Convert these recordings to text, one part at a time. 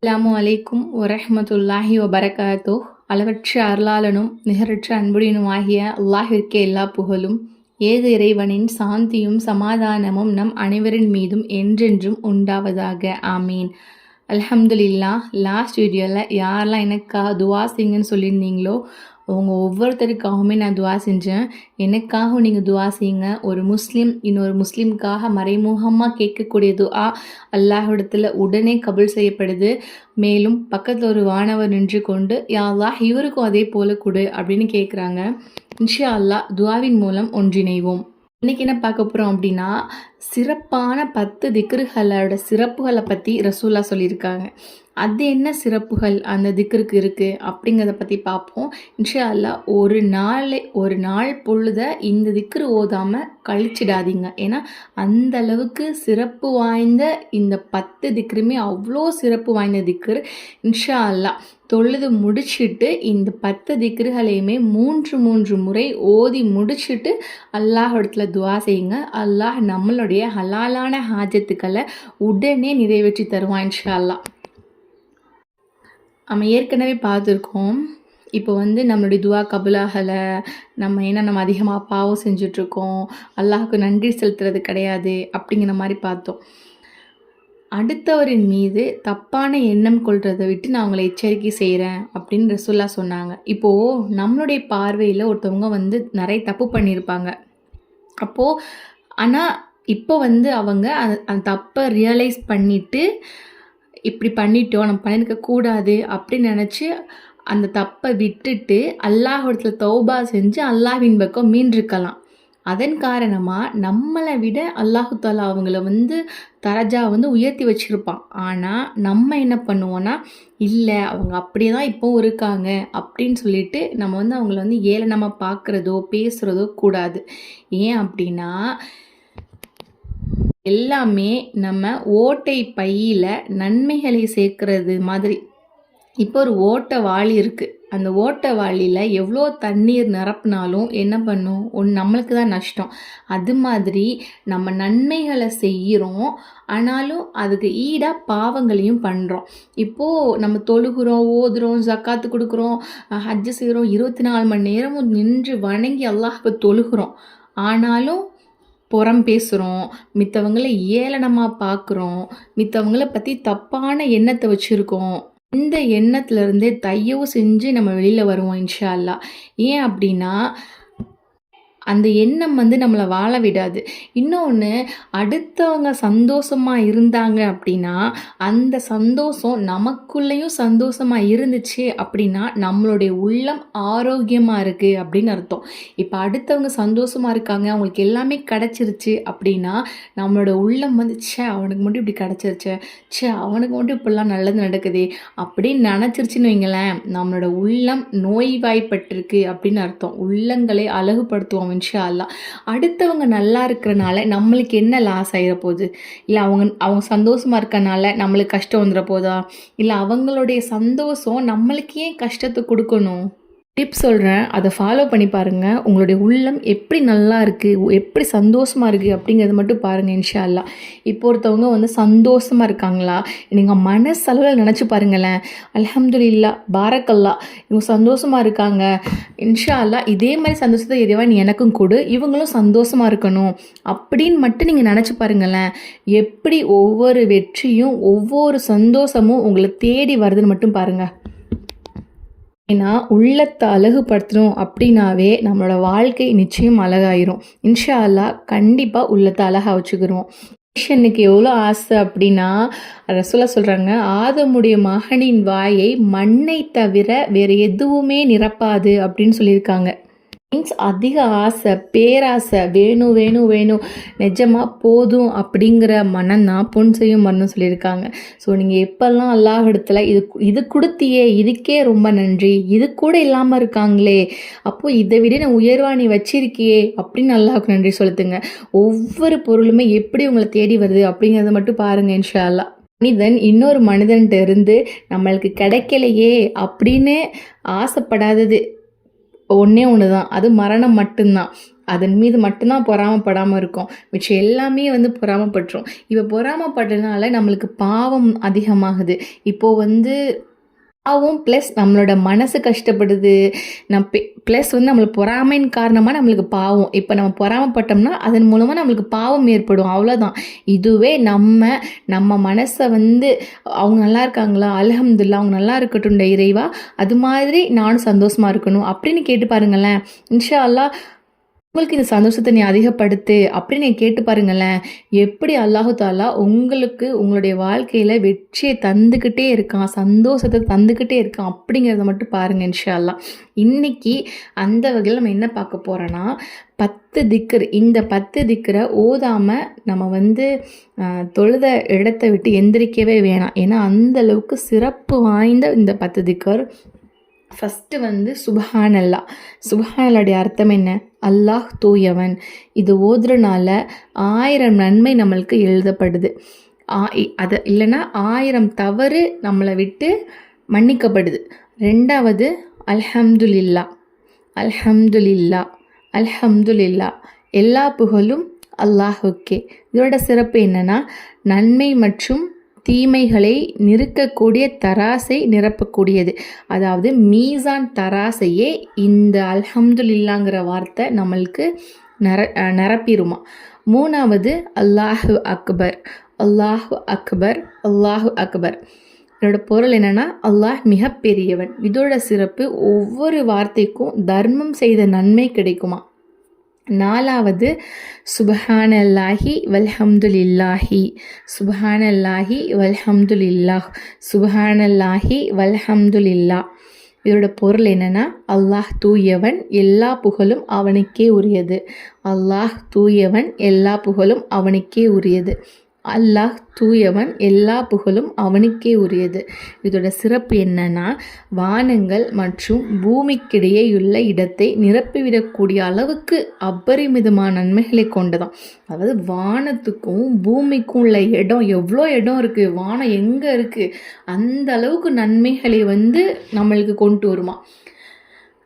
அஸ்ஸலாமு அலைக்கும் வரஹ்மத்துல்லாஹி வபரகாத்துஹ். அளவற்ற அருளாளனும் நிகரற்ற அன்புடனும் ஆகிய அல்லாஹிற்கே எல்லா புகழும். ஏது இறைவனின் சாந்தியும் சமாதானமும் நம் அனைவரின் மீதும் என்றென்றும் உண்டாவதாக. ஆமீன். அல்ஹம்துலில்லாஹ். லாஸ்ட் வீடியோவில் யாரெல்லாம் எனக்காக துவா செய்யுங்கன்னு சொல்லியிருந்தீங்களோ அவங்க ஒவ்வொருத்தருக்காகவுமே நான் துவா செஞ்சேன். எனக்காகவும் நீங்கள் துவா செய்யுங்க. ஒரு முஸ்லீம் இன்னொரு முஸ்லீமுக்காக மறைமுகமாக கேட்கக்கூடிய துஆ அல்லாஹ்விடத்தில் உடனே கபூல் செய்யப்படுது. மேலும் பக்கத்தில் ஒரு வானவர் நின்று கொண்டு யா அல்லாஹ் இவருக்கும் அதே போல கொடு அப்படின்னு கேட்குறாங்க. இன்ஷா அல்லாஹ் துஆவின் மூலம் ஒன்றிணைவோம். இன்றைக்கி என்ன பார்க்க போகிறோம் அப்படின்னா, சிறப்பான 10 திக்ருகளோட சிறப்புகளை பற்றி ரசூலா சொல்லியிருக்காங்க. அது என்ன சிறப்புகள் அந்த திக்ருக்கு இருக்குது அப்படிங்கிறத பற்றி பார்ப்போம். இன்ஷா அல்லாஹ் ஒரு நாள் பொழுத இந்த திக்ரு ஓதாமல் கழிச்சிடாதீங்க. ஏன்னா அந்த அளவுக்கு சிறப்பு வாய்ந்த இந்த 10 திக்ருமே அவ்வளோ சிறப்பு வாய்ந்த திக்ரு. இன்ஷா அல்லாஹ் தொழுது முடிச்சுட்டு இந்த 10 திக்ருகளையுமே 3 முறை ஓதி முடிச்சுட்டு அல்லாஹ்விடத்தில் துவா செய்யுங்க. அல்லாஹ் நம்மளுடைய ஹலாலான ஹாஜத்துக்களை உடனே நிறைவேற்றி தருவான் இன்ஷா அல்லாஹ். நம்ம ஏற்கனவே பார்த்துருக்கோம். இப்போ நம்மளுடைய துவா கபுலாகலை, நம்ம அதிகமாக பாவம் செஞ்சிட்ருக்கோம், அல்லாஹுக்கு நன்றி செலுத்துறது கிடையாது அப்படிங்கிற மாதிரி பார்த்தோம். அடுத்தவரின் மீது தப்பான எண்ணம் கொள்றதை விட்டு நான் அவங்களை எச்சரிக்கை செய்கிறேன் அப்படின்னு ரசூல்லா சொன்னாங்க. இப்போது நம்மளுடைய பார்வையில் ஒருத்தவங்க நிறைய தப்பு பண்ணியிருப்பாங்க. அப்போது ஆனால் இப்போ அவங்க அந்த தப்பை ரியலைஸ் பண்ணிவிட்டு இப்படி பண்ணிட்டோம், நம்ம பண்ணியிருக்க கூடாது அப்படின்னு நினச்சி அந்த தப்பை விட்டுட்டு அல்லாஹ்விடத்தில் தௌபா செஞ்சு அல்லாஹ்வின் பக்கம் மீண்டிருக்கலாம். அதன் காரணமாக நம்மளை விட அல்லாஹு தாலா அவங்கள தரஜா உயர்த்தி வச்சுருப்பான். ஆனால் நம்ம என்ன பண்ணுவோன்னா, இல்லை அவங்க அப்படியே தான் இப்போவும் இருக்காங்க அப்படின்னு சொல்லிட்டு நம்ம அவங்கள ஏளனமாக பார்க்குறதோ பேசுகிறதோ கூடாது. ஏன் அப்படின்னா எல்லாமே நம்ம ஓட்டை பையில் நன்மைகளை சேர்க்கறது மாதிரி. இப்போ ஒரு ஓட்டை வாளி இருக்குது. அந்த ஓட்டை வாளியில் எவ்வளோ தண்ணீர் நிரப்பினாலும் என்ன பண்ணும், நம்மளுக்கு தான் நஷ்டம். அது மாதிரி நம்ம நன்மைகளை செய்கிறோம், ஆனாலும் அதுக்கு ஈடாக பாவங்களையும் பண்ணுறோம். இப்போது நம்ம தொழுகிறோம், ஓதுகிறோம், ஜக்காத்து கொடுக்குறோம், ஹஜ்ஜு செய்கிறோம், 24 மணி நேரமும் நின்று வணங்கி அல்லாஹ்வை தொழுகிறோம். ஆனாலும் புறம் பேசுகிறோம், மித்தவங்களை ஏளனமாக பார்க்குறோம், மித்தவங்களை பற்றி தப்பான எண்ணத்தை வச்சுருக்கோம். இந்த எண்ணத்துலேருந்தே தயவு செஞ்சு நம்ம வெளியில் வருவோம் இன்ஷா அல்லாஹ். ஏன் அப்படின்னா அந்த எண்ணம் நம்மளை வாழ விடாது. இன்னொன்று, அடுத்தவங்க சந்தோஷமாக இருந்தாங்க அப்படின்னா அந்த சந்தோஷம் நமக்குள்ளேயும் சந்தோஷமாக இருந்துச்சு அப்படின்னா நம்மளுடைய உள்ளம் ஆரோக்கியமாக இருக்குது அப்படின்னு அர்த்தம். இப்போ அடுத்தவங்க சந்தோஷமாக இருக்காங்க, அவங்களுக்கு எல்லாமே கிடச்சிருச்சு அப்படின்னா நம்மளோட உள்ளம் அவனுக்கு மட்டும் இப்படி கிடச்சிருச்சு, அவனுக்கு மட்டும் இப்படிலாம் நல்லது நடக்குது அப்படின்னு நினச்சிருச்சுன்னு வைங்களேன், நம்மளோட உள்ளம் நோய்வாய்ப்பட்டிருக்கு அப்படின்னு அர்த்தம். உள்ளங்களை அழகுபடுத்துவோம் இன்ஷா அல்லாஹ். அடுத்தவங்க நல்லா இருக்கிறனால நம்மளுக்கு என்ன லாஸ் ஆகிட போகுது? இல்லை அவங்க சந்தோஷமாக இருக்கனால நம்மளுக்கு கஷ்டம் வந்துட போதா? இல்லை அவங்களுடைய சந்தோஷம் நம்மளுக்கு ஏன் கஷ்டத்தை கொடுக்கணும்? டிப்ஸ் சொல்கிறேன், அதை ஃபாலோ பண்ணி பாருங்கள். உங்களுடைய உள்ளம் எப்படி நல்லா இருக்குது, எப்படி சந்தோஷமாக இருக்குது அப்படிங்கிறத மட்டும் பாருங்கள் இன்ஷா அல்லாஹ். இப்போ ஒருத்தவங்க சந்தோஷமாக இருக்காங்களா, நீங்கள் மனசளவில் நினச்சி பாருங்களேன். அல்ஹம்துலில்லாஹ், பாரக்கல்லாஹ், இவங்க சந்தோஷமாக இருக்காங்க, இன்ஷா அல்லாஹ் இதே மாதிரி சந்தோஷத்தை இறைவன் எனக்கும் கொடு, இவங்களும் சந்தோஷமாக இருக்கணும் அப்படின்னு மட்டும் நீங்கள் நினச்சி பாருங்களேன். எப்படி ஒவ்வொரு வெற்றியும் ஒவ்வொரு சந்தோஷமும் உங்களை தேடி வருதுன்னு மட்டும் பாருங்கள். ஏன்னா உள்ளத்தை அழகுபடுத்தணும் அப்படின்னாவே நம்மளோட வாழ்க்கை நிச்சயம் அழகாயிரும். இன்ஷா அல்லாஹ் கண்டிப்பாக உள்ளத்தை அழகாக வச்சுக்கிறோம். மனுஷனுக்கு எவ்வளோ ஆசை அப்படின்னா ரசூலா சொல்கிறாங்க, ஆதமுடைய மகனின் வாயை மண்ணை தவிர வேறு எதுவுமே நிரப்பாது அப்படின்னு சொல்லியிருக்காங்க. அதிக ஆசை, பேராசை, வேணும் வேணும் வேணும், நிஜமாக போதும் அப்படிங்கிற மனம் தான் பொன் செய்யும் மரணம் சொல்லியிருக்காங்க. ஸோ நீங்கள் எப்போல்லாம் அல்லாஹ்விடத்தில் இது கொடுத்தியே, இதுக்கே ரொம்ப நன்றி, இது கூட இல்லாமல் இருக்காங்களே, அப்போது இதை விட நான் உயர்வாக நீ வச்சிருக்கியே அப்படின்னு அல்லாஹ்வுக்கு நன்றி செலுத்துங்க. ஒவ்வொரு பொருளுமே எப்படி உங்களை தேடி வருது அப்படிங்கிறத மட்டும் பாருங்கள் இன்ஷா அல்லாஹ். மனிதன் இன்னொரு மனிதன்கிட்ட இருந்து நம்மளுக்கு கிடைக்கலையே அப்படின்னு ஆசைப்படாதது ஒன்று தான், அது மரணம் மட்டும்தான். அதன் மீது மட்டும்தான் பொறாமப்படாமல் இருக்கோம். மிச்சம் எல்லாமே வந்து பொறாமப்பட்டுரும். இப்போ பொறாமப்பட்டதுனால நம்மளுக்கு பாவம் அதிகமாகுது. இப்போது பாவம் ப்ளஸ் நம்மளோட மனசு கஷ்டப்படுது. ப்ளஸ் வந்து நம்மளுக்கு பொறாமையின் காரணமாக நம்மளுக்கு பாவம். இப்போ நம்ம பொறாமப்பட்டோம்னா அதன் மூலமாக நம்மளுக்கு பாவம் ஏற்படும், அவ்வளோதான். இதுவே நம்ம மனசை வந்து அவங்க நல்லா இருக்காங்களா, அல்ஹம்துலில்லாஹ், அவங்க நல்லா இருக்கட்டும் இறைவா, அது மாதிரி நானும் சந்தோஷமாக இருக்கணும் அப்படின்னு கேட்டு பாருங்களேன். இன்ஷா அல்லாஹ் உங்களுக்கு இந்த சந்தோஷத்தை நீ அதிகப்படுத்து அப்படின்னு நீ கேட்டு பாருங்களேன். எப்படி அல்லாஹு தாலா உங்களுக்கு உங்களுடைய வாழ்க்கையில் வெற்றியை தந்துக்கிட்டே இருக்கான், சந்தோஷத்தை தந்துக்கிட்டே இருக்கான் அப்படிங்கிறத மட்டும் பாருங்கள் இன்ஷா அல்லாஹ். இன்றைக்கி அந்த வகையில் நம்ம என்ன பார்க்க போகிறோன்னா 10 திக்ர். இந்த 10 திக்ரை ஓதாமல் நம்ம வந்து தொழுத இடத்தை விட்டு எந்திரிக்கவே வேணாம். ஏன்னா அந்தளவுக்கு சிறப்பு வாய்ந்த இந்த 10 திக்ர். ஃபஸ்ட்டு வந்து சுப்ஹானல்லாஹ். சுப்ஹானல்லாஹ்வுடைய அர்த்தம் என்ன? அல்லாஹ் தூயவன். இது ஓதுறனால 1000 நன்மை நம்மளுக்கு எழுதப்படுது. அது இல்லைன்னா 1000 தவறு நம்மளை விட்டு மன்னிக்கப்படுது. ரெண்டாவது அல்ஹம்துலில்லாஹ். அல்ஹம்துலில்லாஹ். அல்ஹம்துலில்லாஹ். எல்லா புகழும் அல்லாஹுக்கே. இதோட சிறப்பு என்னென்னா நன்மை மற்றும் தீமைகளை நிறுக்கக்கூடிய தராசை நிரப்பக்கூடியது. அதாவது மீசான் தராசையே இந்த அல்ஹம்துலில்லாங்கிற வார்த்தை நம்மளுக்கு நிரப்பிடுமா. மூணாவது அல்லாஹு அக்பர். அல்லாஹு அக்பர். அல்லாஹு அக்பர். இதோட பொருள் என்னென்னா அல்லாஹ் மிகப்பெரியவன். இதோட சிறப்பு ஒவ்வொரு வார்த்தைக்கும் தர்மம் செய்த நன்மை கிடைக்குமா. நாலாவது சுப்ஹானல்லாஹி வல்ஹம்துலில்லாஹி. சுப்ஹானல்லாஹி வல்ஹம்துலில்லாஹ். சுப்ஹானல்லாஹி வல்ஹம்துலில்லாஹ். இதோட பொருள் என்னென்னா அல்லாஹ் தூயவன், எல்லா புகழும் அவனுக்கே உரியது. அல்லாஹ் தூயவன், எல்லா புகழும் அவனுக்கே உரியது. அல்லாஹ் தூயவன், எல்லா புகழும் அவனுக்கே உரியது. இதோட சிறப்பு என்னன்னா வானங்கள் மற்றும் பூமிக்கிடையேயுள்ள இடத்தை நிரப்பிவிடக்கூடிய அளவுக்கு அபரிமிதமான நன்மைகளை கொண்டதான். அதாவது வானத்துக்கும் பூமிக்கும் உள்ள இடம், எவ்வளோ இடம் இருக்குது, வானம் எங்கே இருக்குது, அந்த அளவுக்கு நன்மைகளை வந்து நம்மளுக்கு கொண்டு வருமா.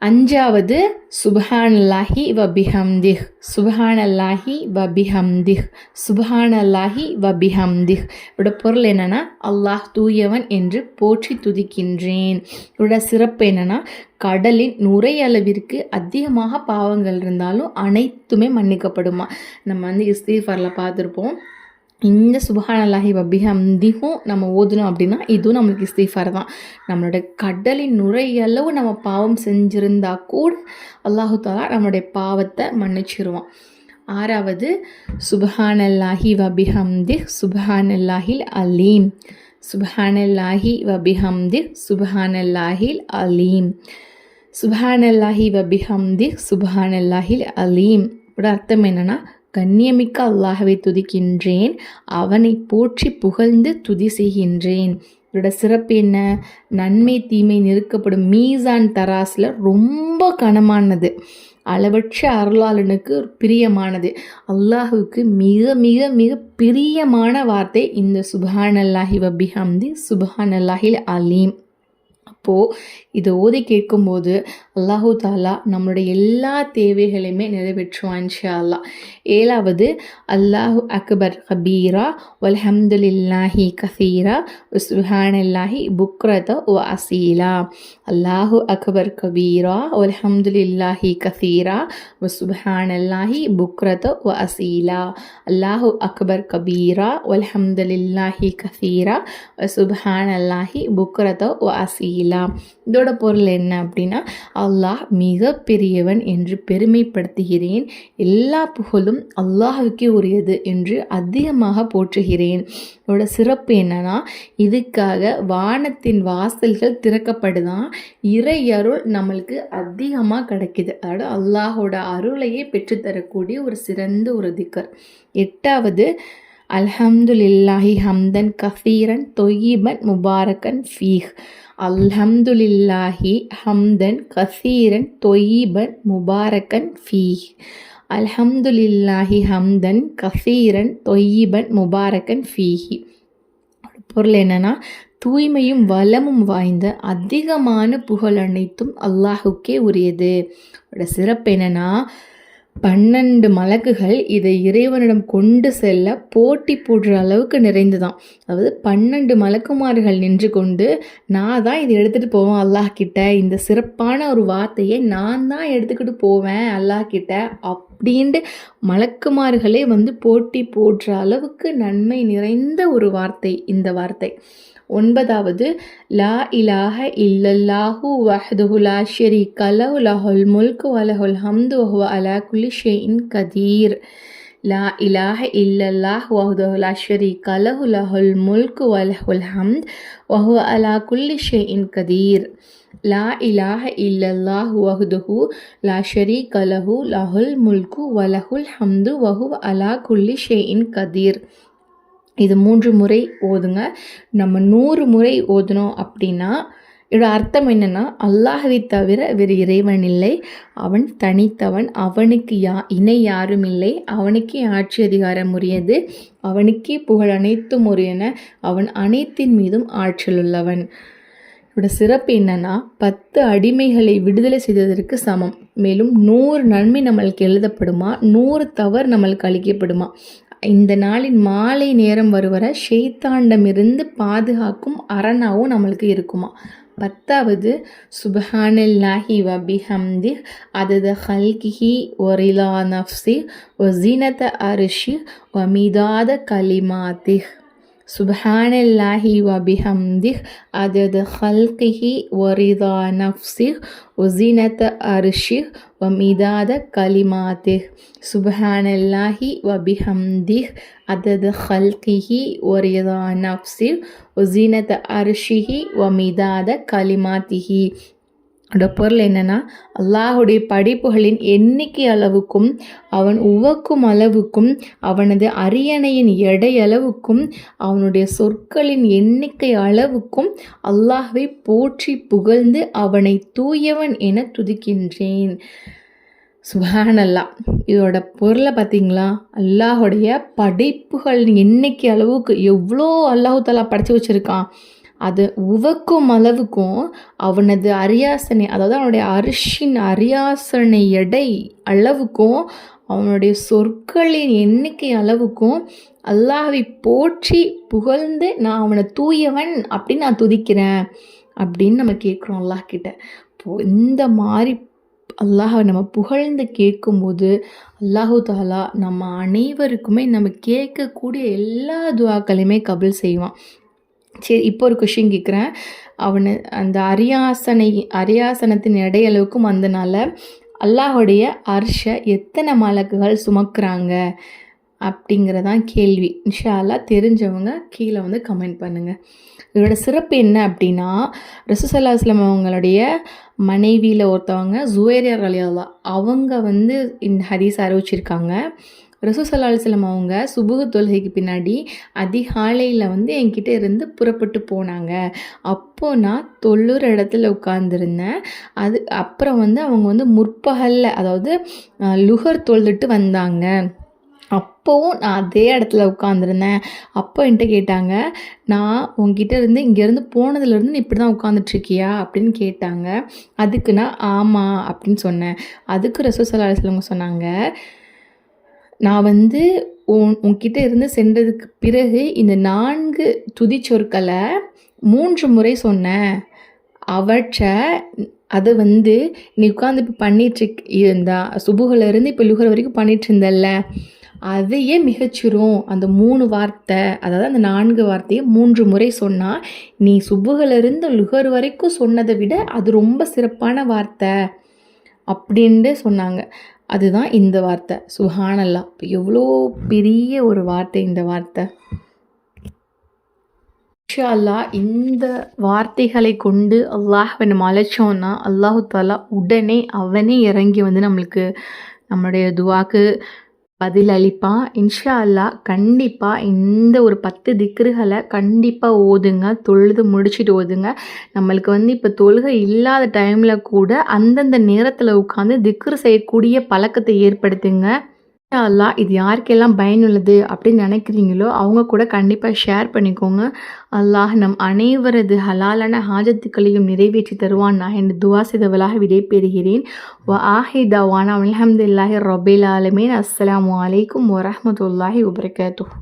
அஞ்சாவது சுப்ஹானல்லாஹி வபிஹம்திஹ். சுப்ஹானல்லாஹி வபிஹம்திஹ். சுப்ஹானல்லாஹி வபிஹம்திஹ். இதோட பொருள் என்னென்னா அல்லாஹ் தூயவன் என்று போற்றி துதிக்கின்றேன். இதோட சிறப்பு என்னென்னா கடலின் நுரையளவிற்கு அதிகமாக பாவங்கள் இருந்தாலும் அனைத்துமே மன்னிக்கப்படுமா. நம்ம வந்து இஸ்திக்ஃபாரில் பார்த்துருப்போம். இந்த சுப்ஹானல்லாஹி வபிஹம்திஹும் நம்ம ஓதுனோம் அப்படின்னா இதுவும் நம்மளுக்கு இஸ்திக்ஃபார் தான். நம்மளோட கடலின் நுரையளவு நம்ம பாவம் செஞ்சுருந்தா கூட அல்லாஹு தஆலா நம்மளுடைய பாவத்தை மன்னிச்சிருவான். ஆறாவது சுப்ஹானல்லாஹி வபிஹம்திஹ். சுப்ஹானல்லாஹில் அலீம். சுப்ஹானல்லாஹி வபிஹம்திஹ். சுப்ஹானல்லாஹில் அலீம். சுப்ஹானல்லாஹி வபிஹம்திஹ். சுப்ஹானல்லாஹில் அலீம். இதோட அர்த்தம் என்னென்னா கண்ணியமிக்க அல்லாஹ்வை துதிக்கின்றேன், அவனை போற்றி புகழ்ந்து துதி செய்கின்றேன். இதோட சிறப்பு என்ன? நன்மை தீமை நிறுக்கப்படும் மீசான் தராசில் ரொம்ப கனமானது, அளவற்ற அருளாளனுக்கு பிரியமானது. அல்லாஹுக்கு மிக மிக மிக பிரியமான வார்த்தை இந்த சுப்ஹானல்லாஹி வபிஹம்தி சுப்ஹானல்லாஹில் அலீம். அப்போது இதை ஓதி கேட்கும்போது அல்லாஹு தாலா நம்மளுடைய எல்லா தேவைகளையுமே நிறைவேற்றுவான் இன்ஷா அல்லாஹ். ஏழாவது அல்லாஹு அக்பர் கபீரா வல்ஹம்துலில்லாஹி கசீரா சுப்ஹானல்லாஹி புக்ரத வ அசீலா. அல்லாஹு அக்பர் கபீரா வல்ஹம்துலில்லாஹி கசீரா சுப்ஹானல்லாஹி புக்ரத வ அசீலா. அல்லாஹு அக்பர் கபீரா வல்ஹம்துலில்லாஹி கசீரா சுப்ஹானல்லாஹி புக்ரத வ அசீலா. இதோட பொருள் என்ன அப்படின்னா அல்லாஹ் மிக பெரியவன் என்று பெருமைப்படுத்துகிறேன், எல்லா புகழும் அல்லாஹுக்கே உரியது என்று அதிகமாக போற்றுகிறேன். இதோட சிறப்பு என்னன்னா இதுக்காக வானத்தின் வாசல்கள் திறக்கப்படுதான், இறை அருள் நம்மளுக்கு அதிகமாக கிடைக்கிது. அதாவது அல்லாஹோட அருளையே பெற்றுத்தரக்கூடிய ஒரு சிறந்த ஒரு திக்ர். எட்டாவது அல்ஹம்துலில்லாஹி ஹம்தன் கசீரன் தொய்யிபன் முபாரக்கன் ஃபீஹ். அல்ஹம்துலில்லாஹி ஹம்தன் கசீரன் தொய்யிபன் முபாரக்கன் ஃபீஹ். அல்ஹம்துலில்லாஹி ஹம்தன் கசீரன் தொய்யிபன் முபாரக்கன் ஃபீஹி. பொருள் என்னன்னா தூய்மையும் வளமும் வாய்ந்த அதிகமான புகழ் அனைத்தும் அல்லாஹுக்கே உரியது. சிறப்பு என்னன்னா 12 மலக்குகள் இதை இறைவனிடம் கொண்டு செல்ல போட்டி போடுற அளவுக்கு நிறைந்துதான். அதாவது 12 மலக்குமார்கள் நின்று கொண்டு, நான் தான் இதை எடுத்துகிட்டு போவேன் அல்லாஹ் கிட்ட, இந்த சிறப்பான ஒரு வார்த்தையை நான் தான் எடுத்துக்கிட்டு போவேன் அல்லாஹ் கிட்ட அப்படின்ட்டு மலக்குமார்களே வந்து போட்டி போடுற அளவுக்கு நன்மை நிறைந்த ஒரு வார்த்தை இந்த வார்த்தை. 9வது, லா இலாஹ இல்லல்லாஹு வஹ்தஹு லா ஷரீக லஹு லஹுல் முல்கு வ லஹுல் ஹம்து வ ஹுவ அலா குல்லி ஷைஇன் கதீர். லா இலாஹ இல்லல்லாஹு வஹ்தஹு லா ஷரீக லஹு லஹுல் முல்கு வ லஹுல் ஹம்து வ ஹுவ அலா குல்லி ஷைஇன் கதீர். லா இலாஹ இல்லல்லாஹு வஹ்தஹு லா ஷரீக லஹு லஹுல் முல்கு வ லஹுல் ஹம்து வ ஹுவ அலா குல்லி ஷைஇன் கதீர். இது 3 முறை ஓதுங்க. நம்ம 100 முறை ஓதுனோம் அப்படின்னா இதோட அர்த்தம் என்னென்னா, அல்லாஹ்வை தவிர வேறு இறைவன் இல்லை, அவன் தனித்தவன், அவனுக்கு இணை யாரும் இல்லை, அவனுக்கே ஆட்சி அதிகாரம் உரியது, அவனுக்கே புகழ் அனைத்தும் உரியன, அவன் அனைத்தின் மீதும் ஆற்றல் உள்ளவன். இதோட சிறப்பு என்னன்னா, 10 அடிமைகளை விடுதலை செய்ததற்கு சமம். மேலும் 100 நன்மை நம்மளுக்கு எழுதப்படுமா, 100 தவறு நம்மளுக்கு அளிக்கப்படுமா. இந்த நாளின் மாலை நேரம் வருவர ஷைத்தானிடமிருந்து பாதுகாக்கும் அரணாவும் நம்மளுக்கு இருக்குமா. 10வது, சுப்ஹானல்லாஹி வ பிஹம்திஹ் அதத ஹல்கிஹி வ ரிலா நஃப்ஸிஹ் வ ஸீனத அர்ஷிஹ் வ மிதாத கலிமாத்திஹ். சுப்ஹானல்லாஹி வ பிஹம்திஹ் அதத ஹல்கிஹி வ ரிலா நஃப்ஸிஹ் வ ஸீனத அர்ஷிஹ் வ மிதாத கலிமாத்திஹ். சுப்ஹானல்லாஹி வ பிஹம்திஹ் அதத ஹல்கிஹி வ ரிலா நஃப்ஸிஹ் வ ஸீனத அர்ஷிஹி வ மிதாத கலிமாத்திஹி. அதோட பொருள் என்னென்னா, அல்லாஹுடைய படைப்புகளின் எண்ணிக்கை அளவுக்கும், அவன் உவக்கும் அளவுக்கும், அவனது அரியணையின் எடை அளவுக்கும், அவனுடைய சொற்களின் எண்ணிக்கை அளவுக்கும் அல்லாஹ்வை போற்றி புகழ்ந்து அவனை தூயவன் என துதிக்கின்றேன். சுப்ஹானல்லாஹ். இதோட பொருளை பார்த்தீங்களா? அல்லாஹுடைய படைப்புகளின் எண்ணிக்கை அளவுக்கு எவ்வளோ அல்லாஹு தஆலா படைச்சி வச்சுருக்கான். அது உவக்கும் அளவுக்கும், அவனது அரியாசனை, அதாவது அவனுடைய அரிசின் அரியாசனை எடை அளவுக்கும், அவனுடைய சொற்களின் எண்ணிக்கை அளவுக்கும் அல்லாஹ்வை போற்றி புகழ்ந்து நான் அவனை தூயவன் அப்படின்னு நான் துதிக்கிறேன் அப்படின்னு நம்ம கேட்குறோம் அல்லாஹ் கிட்ட. இந்த மாதிரி அல்லாஹை நம்ம புகழ்ந்து கேட்கும்போது அல்லாஹு தஆலா நம்ம அனைவருக்குமே நம்ம கேட்கக்கூடிய எல்லா துஆக்களையுமே கபூல் செய்வான். சரி, இப்போ ஒரு கொஷின் கேட்குறேன். அவனு அந்த அரியாசனத்தின் எடையளவுக்கும் வந்தனால அல்லாஹுடைய அர்ஷை எத்தனை மலக்குகள் சுமக்கிறாங்க அப்படிங்கிறதான் கேள்வி. இன்ஷா அல்லாஹ் தெரிஞ்சவங்க கீழே வந்து கமெண்ட் பண்ணுங்கள். இதோட சிறப்பு என்ன அப்படின்னா, ரசூல் ஸல்லல்லாஹு அலைஹி வஸல்லம் அவங்களுடைய மனைவியில் ஒருத்தவங்க ஜுவைரியா ரலியல்லாஹு அவங்க வந்து இந்த ஹதீஸ் அறிவிச்சிருக்காங்க. ரசூல் ஸல்லல்லாஹு அலைஹி வஸல்லம் அவங்க சுபுஹ் தொழுகைக்கு பின்னாடி அதிகாலையில் வந்து என்கிட்ட இருந்து புறப்பட்டு போனாங்க. அப்போது நான் தொழுற இடத்துல உட்காந்துருந்தேன். அப்புறம் வந்து அவங்க வந்து முற்பகலில், அதாவது லுஹர் தொழுதுட்டு வந்தாங்க. அப்போவும் நான் அதே இடத்துல உட்காந்துருந்தேன். அப்போ என்கிட்ட கேட்டாங்க, நான் உங்ககிட்ட இருந்து இங்கேருந்து போனதுலேருந்து நீ இப்படி தான் உட்காந்துட்ருக்கியா அப்படின்னு கேட்டாங்க. அதுக்கு நான் ஆமாம் அப்படின்னு சொன்னேன். அதுக்கு ரசூல் ஸல்லல்லாஹு அலைஹி வஸல்லம் சொன்னாங்க, நான் வந்து உன்கிட்ட இருந்து சென்றதுக்கு பிறகு இந்த 4 துதிச்சொற்களை 3 முறை சொன்னேன். அதை வந்து நீ உட்காந்து இப்போ பண்ணிகிட்ருக்க, இந்த சுபுகிலேருந்து இப்போ லுகர் வரைக்கும் பண்ணிகிட்டு இருந்தல்ல, அதையே மிகச்சிரும் அந்த 3 வார்த்தை, அதாவது அந்த 4 வார்த்தையை 3 முறை சொன்னால் நீ சுபுகிலேருந்து லுகர் வரைக்கும் சொன்னதை விட அது ரொம்ப சிறப்பான வார்த்தை அப்படின்ட்டு சொன்னாங்க. அதுதான் இந்த வார்த்தை சுப்ஹானல்லாஹ். எவ்வளோ பெரிய ஒரு வார்த்தை இந்த வார்த்தை. இன்ஷா அல்லாஹ் இந்த வார்த்தைகளை கொண்டு அல்லாஹ்வை நம்ம அழைச்சோன்னா அல்லாஹு தஆலா உடனே அவனே இறங்கி வந்து நம்மளுக்கு நம்மளுடைய துஆக்கு பதில் அளிப்பான். இன்ஷா அல்லாஹ் கண்டிப்பாக இந்த ஒரு 10 திக்ருகளை கண்டிப்பாக ஓதுங்க. தொழுது முடிச்சுட்டு ஓதுங்க. நம்மளுக்கு வந்து இப்போ தொழுகை இல்லாத டைமில் கூட அந்தந்த நேரத்தில் உட்காந்து திக்ரு செய்யக்கூடிய பழக்கத்தை ஏற்படுத்துங்க. யா அல்லாஹ் இது யாருக்கெல்லாம் பயனுள்ளது அப்படின்னு நினைக்கிறீங்களோ அவங்க கூட கண்டிப்பாக ஷேர் பண்ணிக்கோங்க. அல்லாஹ் நம் அனைவரது ஹலாலான ஹாஜத்துக்களையும் நிறைவேற்றி தருவான் நான் என்று துவா செய்தவளாக விடைபெறுகிறேன். வ ஆஹி தவானா அல்ஹம்துலில்லாஹி ரபில் ஆலமீன். அஸ்ஸலாமு அலைக்கும் வரஹ்மத்துல்லாஹி வபரகாத்துஹு.